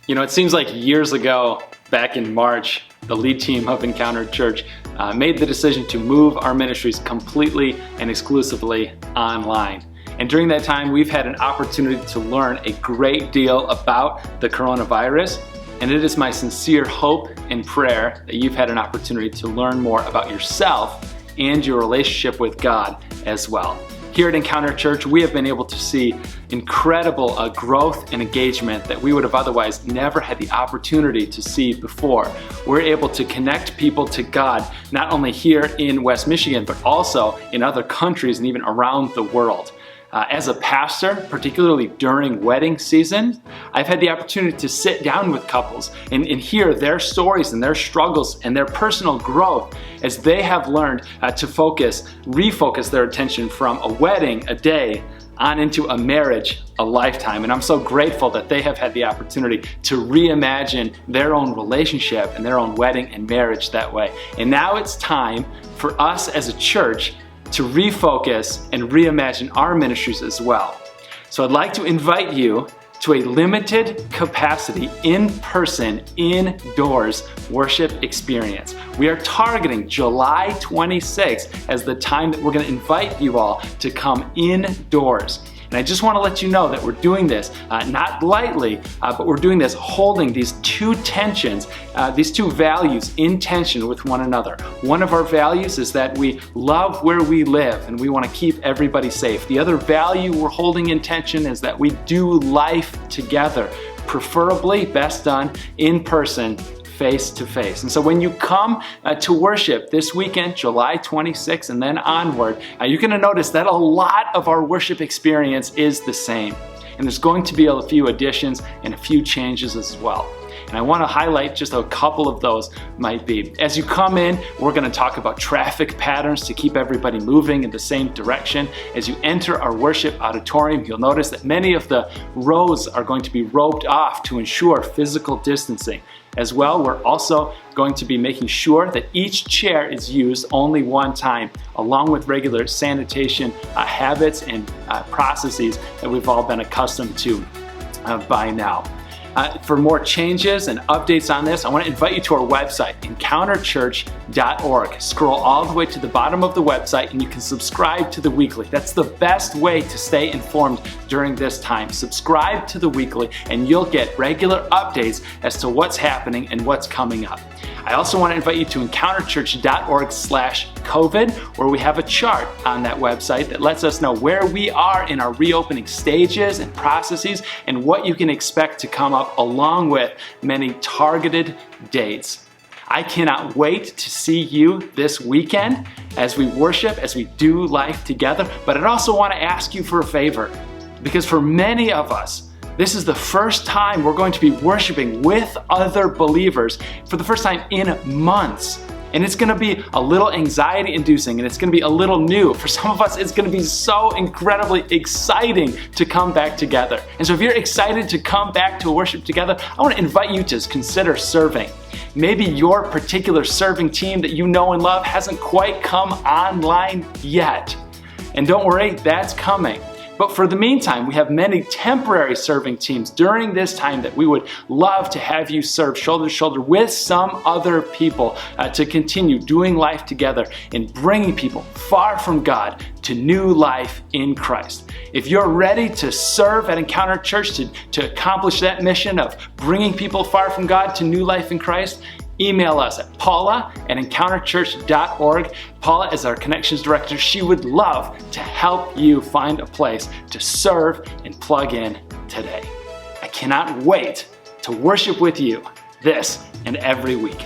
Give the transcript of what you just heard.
You know, it seems like years ago, back in March, the lead team of Encounter Church made the decision to move our ministries completely and exclusively online. And during that time, we've had an opportunity to learn a great deal about the coronavirus. And it is my sincere hope and prayer that you've had an opportunity to learn more about yourself and your relationship with God as well. Here at Encounter Church, we have been able to see incredible growth and engagement that we would have otherwise never had the opportunity to see before. We're able to connect people to God, not only here in West Michigan, but also in other countries and even around the world. As a pastor, particularly during wedding season, I've had the opportunity to sit down with couples and hear their stories and their struggles and their personal growth as they have learned to refocus their attention from a wedding, a day, on into a marriage, a lifetime. And I'm so grateful that they have had the opportunity to reimagine their own relationship and their own wedding and marriage that way. And now it's time for us as a church to refocus and reimagine our ministries as well. So I'd like to invite you to a limited capacity, in-person, indoors worship experience. We are targeting July 26th as the time that we're going to invite you all to come indoors. And I just want to let you know that we're doing this not lightly, but we're doing this holding these two tensions, these two values in tension with one another. One of our values is that we love where we live and we want to keep everybody safe. The other value we're holding in tension is that we do life together, preferably best done in person, face to face. And so when you come to worship this weekend, July 26th and then onward, you're going to notice that a lot of our worship experience is the same. And there's going to be a few additions and a few changes as well. And I want to highlight just a couple of those might be. As you come in, we're going to talk about traffic patterns to keep everybody moving in the same direction. As you enter our worship auditorium, you'll notice that many of the rows are going to be roped off to ensure physical distancing. As well, we're also going to be making sure that each chair is used only one time, along with regular sanitation habits and processes that we've all been accustomed to by now. For more changes and updates on this, I want to invite you to our website, encounterchurch.org. Scroll all the way to the bottom of the website and you can subscribe to the weekly. That's the best way to stay informed during this time. Subscribe to the weekly and you'll get regular updates as to what's happening and what's coming up. I also want to invite you to encounterchurch.org/COVID, where we have a chart on that website that lets us know where we are in our reopening stages and processes and what you can expect to come up, along with many targeted dates. I cannot wait to see you this weekend as we worship, as we do life together, but I'd also want to ask you for a favor, because for many of us, this is the first time we're going to be worshiping with other believers for the first time in months. And it's going to be a little anxiety inducing and it's going to be a little new. For some of us, it's going to be so incredibly exciting to come back together. And so if you're excited to come back to worship together, I want to invite you to consider serving. Maybe your particular serving team that you know and love hasn't quite come online yet. And don't worry, that's coming. But for the meantime, we have many temporary serving teams during this time that we would love to have you serve shoulder to shoulder with some other people to continue doing life together and bringing people far from God to new life in Christ. If you're ready to serve at Encounter Church to accomplish that mission of bringing people far from God to new life in Christ, email us at paula@encounterchurch.org. Paula is our connections director. She would love to help you find a place to serve and plug in today. I cannot wait to worship with you this and every week.